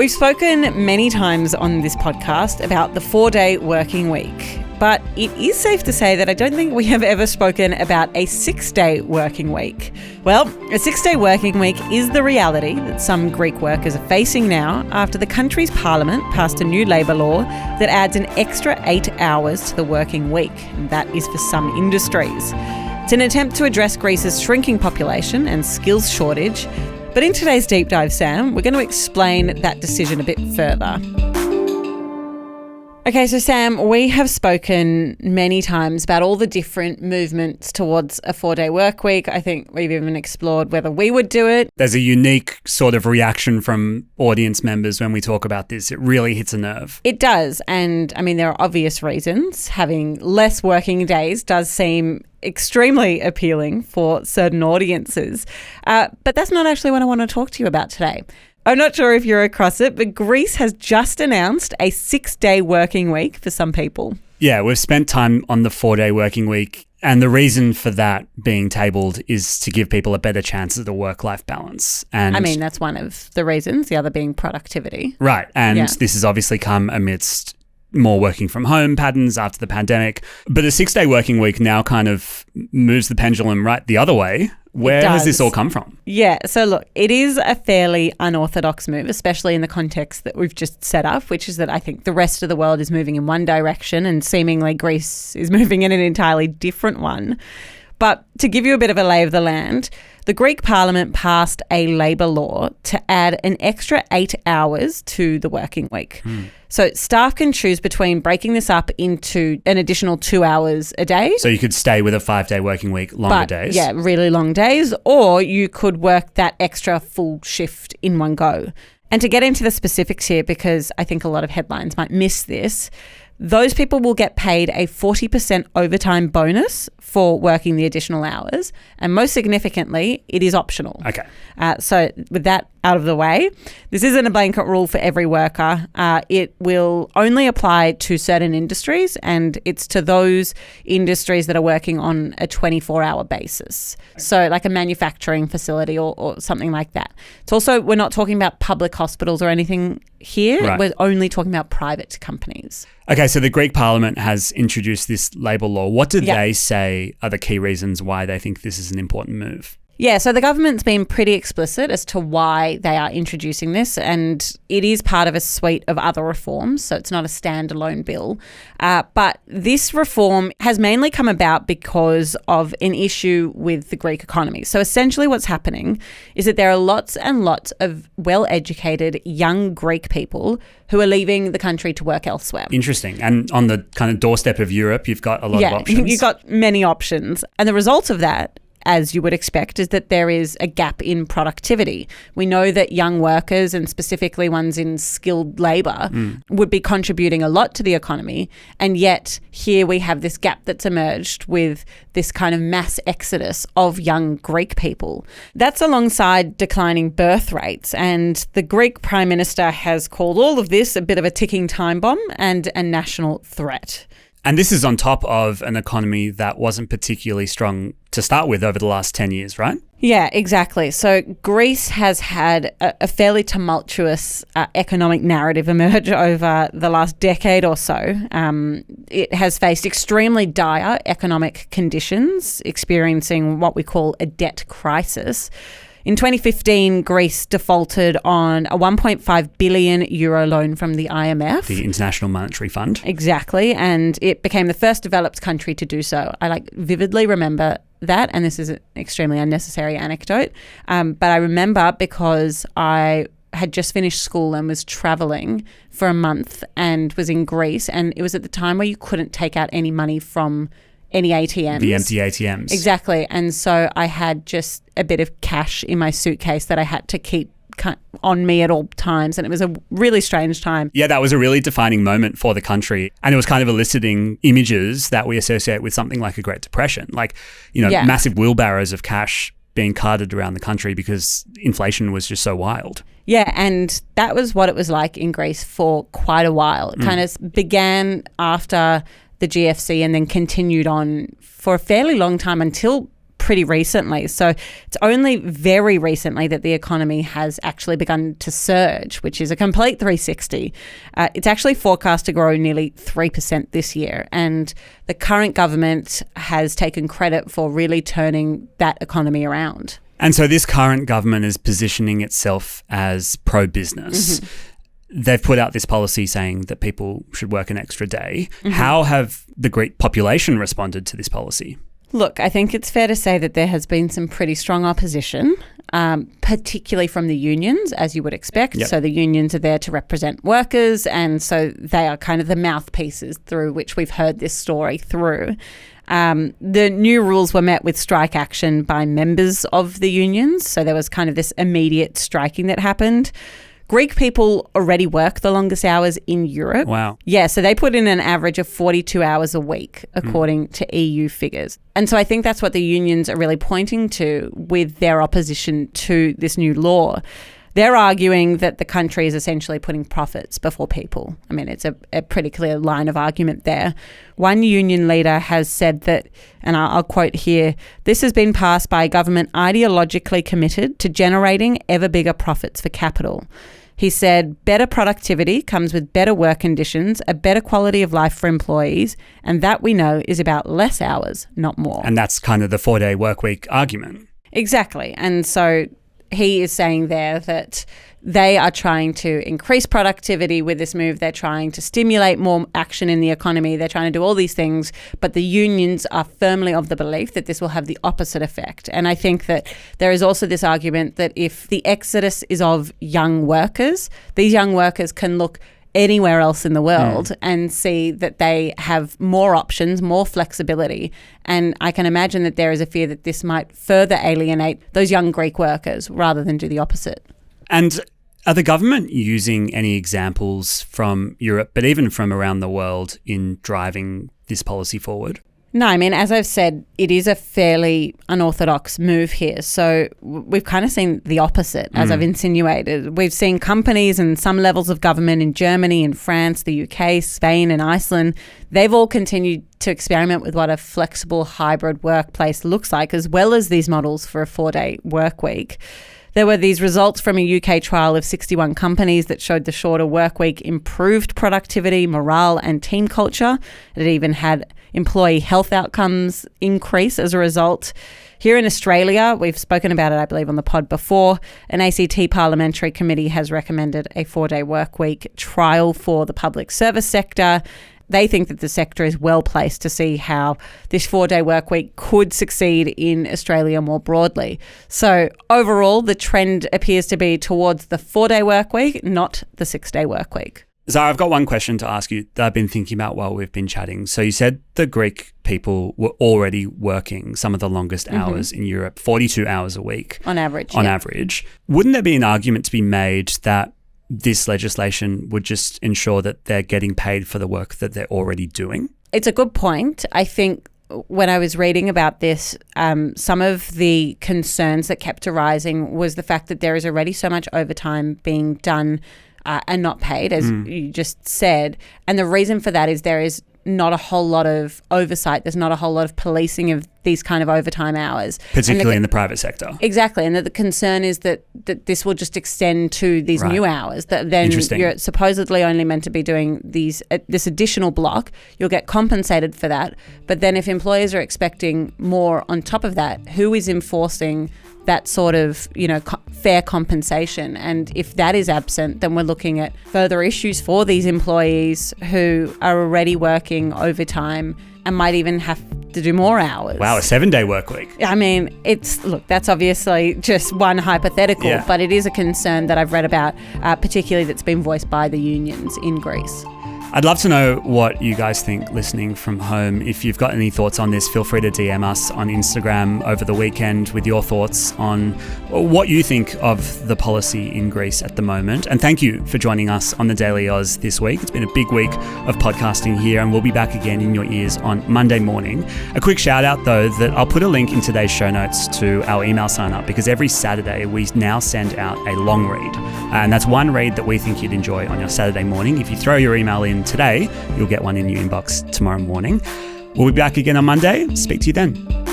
We've spoken many times on this podcast about the 4-day working week, but it is safe to say that I don't think we have ever spoken about a 6-day working week. Well, a 6-day working week is the reality that some Greek workers are facing now after the country's parliament passed a new labour law that adds an extra 8 hours to the working week, and that is for some industries. It's an attempt to address Greece's shrinking population and skills shortage. But in today's deep dive, Sam, we're going to explain that decision a bit further. Okay, so Sam, we have spoken many times about all the different movements towards a 4-day work week. I think we've even explored whether we would do it. There's a unique sort of reaction from audience members when we talk about this. It really hits a nerve. It does. And I mean, there are obvious reasons. Having less working days does seem extremely appealing for certain audiences. But that's not actually what I want to talk to you about today. I'm not sure if you're across it, but Greece has just announced a 6-day working week for some people. Yeah, we've spent time on the 4-day working week, and the reason for that being tabled is to give people a better chance at the work-life balance. And I mean, that's one of the reasons, the other being productivity. Right, and this has obviously come amidst more working from home patterns after the pandemic. But a 6-day working week now kind of moves the pendulum right the other way. Where has this all come from? Yeah, so look, it is a fairly unorthodox move, especially in the context that we've just set up, which is that I think the rest of the world is moving in one direction and seemingly Greece is moving in an entirely different one. But to give you a bit of a lay of the land, the Greek parliament passed a labour law to add an extra 8 hours to the working week. So staff can choose between breaking this up into an additional 2 hours a day. So you could stay with a 5-day working week, longer days. Yeah, really long days. Or you could work that extra full shift in one go. And to get into the specifics here, because I think a lot of headlines might miss this, those people will get paid a 40% overtime bonus for working the additional hours. And most significantly, it is optional. Okay. So with that out of the way, this isn't a blanket rule for every worker. It will only apply to certain industries, and it's to those industries that are working on a 24-hour basis. So like a manufacturing facility or something like that. It's also, we're not talking about public hospitals or anything here. Right. We're only talking about private companies. Okay, so the Greek parliament has introduced this labour law. What do they say are the key reasons why they think this is an important move? Yeah, so the government's been pretty explicit as to why they are introducing this, and it is part of a suite of other reforms, so it's not a standalone bill. But this reform has mainly come about because of an issue with the Greek economy. So essentially what's happening is that there are lots and lots of well-educated young Greek people who are leaving the country to work elsewhere. Interesting. And on the kind of doorstep of Europe, you've got a lot of options. You've got many options. And the result of that, as you would expect, is that there is a gap in productivity. We know that young workers, and specifically ones in skilled labour, would be contributing a lot to the economy. And yet here we have this gap that's emerged with this kind of mass exodus of young Greek people. That's alongside declining birth rates. And the Greek Prime Minister has called all of this a bit of a ticking time bomb and a national threat. And this is on top of an economy that wasn't particularly strong to start with over the last 10 years, right? Yeah, exactly. So Greece has had a fairly tumultuous economic narrative emerge over the last decade or so. It has faced extremely dire economic conditions, experiencing what we call a debt crisis. In 2015, Greece defaulted on a 1.5 billion euro loan from the IMF. The International Monetary Fund. Exactly. And it became the first developed country to do so. I vividly remember that, and this is an extremely unnecessary anecdote. But I remember because I had just finished school and was traveling for a month and was in Greece. And it was at the time where you couldn't take out any money from any ATMs. The empty ATMs. Exactly. And so I had just a bit of cash in my suitcase that I had to keep on me at all times. And it was a really strange time. Yeah, that was a really defining moment for the country. And it was kind of eliciting images that we associate with something like a Great Depression. Massive wheelbarrows of cash being carted around the country because inflation was just so wild. Yeah, and that was what it was like in Greece for quite a while. It kind of began after the GFC and then continued on for a fairly long time until pretty recently. So it's only very recently that the economy has actually begun to surge, which is a complete 360. It's actually forecast to grow nearly 3% this year. And the current government has taken credit for really turning that economy around. And so this current government is positioning itself as pro-business. Mm-hmm. They've put out this policy saying that people should work an extra day. Mm-hmm. How have the Greek population responded to this policy? Look, I think it's fair to say that there has been some pretty strong opposition, particularly from the unions, as you would expect. Yep. So the unions are there to represent workers, and so they are kind of the mouthpieces through which we've heard this story through. The new rules were met with strike action by members of the unions. So there was kind of this immediate striking that happened. Greek people already work the longest hours in Europe. Wow. Yeah, so they put in an average of 42 hours a week, according to EU figures. And so I think that's what the unions are really pointing to with their opposition to this new law. They're arguing that the country is essentially putting profits before people. I mean, it's a pretty clear line of argument there. One union leader has said that, and I'll quote here, "This has been passed by a government ideologically committed to generating ever bigger profits for capital." He said, "Better productivity comes with better work conditions, a better quality of life for employees, and that we know is about less hours, not more." And that's kind of the 4-day workweek argument. Exactly. And so he is saying there that they are trying to increase productivity with this move. They're trying to stimulate more action in the economy. They're trying to do all these things, but the unions are firmly of the belief that this will have the opposite effect. And I think that there is also this argument that if the exodus is of young workers, these young workers can look anywhere else in the world and see that they have more options, more flexibility. And I can imagine that there is a fear that this might further alienate those young Greek workers rather than do the opposite. And are the government using any examples from Europe, but even from around the world, in driving this policy forward? No, I mean, as I've said, it is a fairly unorthodox move here. So we've kind of seen the opposite, as I've insinuated. We've seen companies and some levels of government in Germany, in France, the UK, Spain and Iceland. They've all continued to experiment with what a flexible hybrid workplace looks like, as well as these models for a 4-day work week. There were these results from a UK trial of 61 companies that showed the shorter work week improved productivity, morale and team culture. It even had employee health outcomes increase as a result. Here in Australia, we've spoken about it, I believe, on the pod before. An ACT parliamentary committee has recommended a 4-day work week trial for the public service sector. They think that the sector is well placed to see how this 4-day work week could succeed in Australia more broadly. So overall, the trend appears to be towards the 4-day work week, not the 6-day work week. Zara, I've got one question to ask you that I've been thinking about while we've been chatting. So you said the Greek people were already working some of the longest hours in Europe, 42 hours a week. On average. On average. Wouldn't there be an argument to be made that this legislation would just ensure that they're getting paid for the work that they're already doing? It's a good point. I think when I was reading about this, some of the concerns that kept arising was the fact that there is already so much overtime being done and not paid, as you just said. And the reason for that is there is not a whole lot of oversight. There's not a whole lot of policing of these kind of overtime hours. Particularly in the private sector. Exactly. And the concern is that this will just extend to these new hours. That then you're supposedly only meant to be doing this additional block. You'll get compensated for that. But then if employers are expecting more on top of that, who is enforcing that sort of, fair compensation? And if that is absent, then we're looking at further issues for these employees who are already working overtime and might even have to do more hours. Wow, a 7-day work week. I mean, that's obviously just one hypothetical, but it is a concern that I've read about, particularly that's been voiced by the unions in Greece. I'd love to know what you guys think listening from home. If you've got any thoughts on this, feel free to DM us on Instagram over the weekend with your thoughts on what you think of the policy in Greece at the moment. And thank you for joining us on the Daily Oz this week. It's been a big week of podcasting here, and we'll be back again in your ears on Monday morning. A quick shout out though, that I'll put a link in today's show notes to our email sign up, because every Saturday we now send out a long read. And that's one read that we think you'd enjoy on your Saturday morning. If you throw your email in today, you'll get one in your inbox tomorrow morning. We'll be back again on Monday. Speak to you then.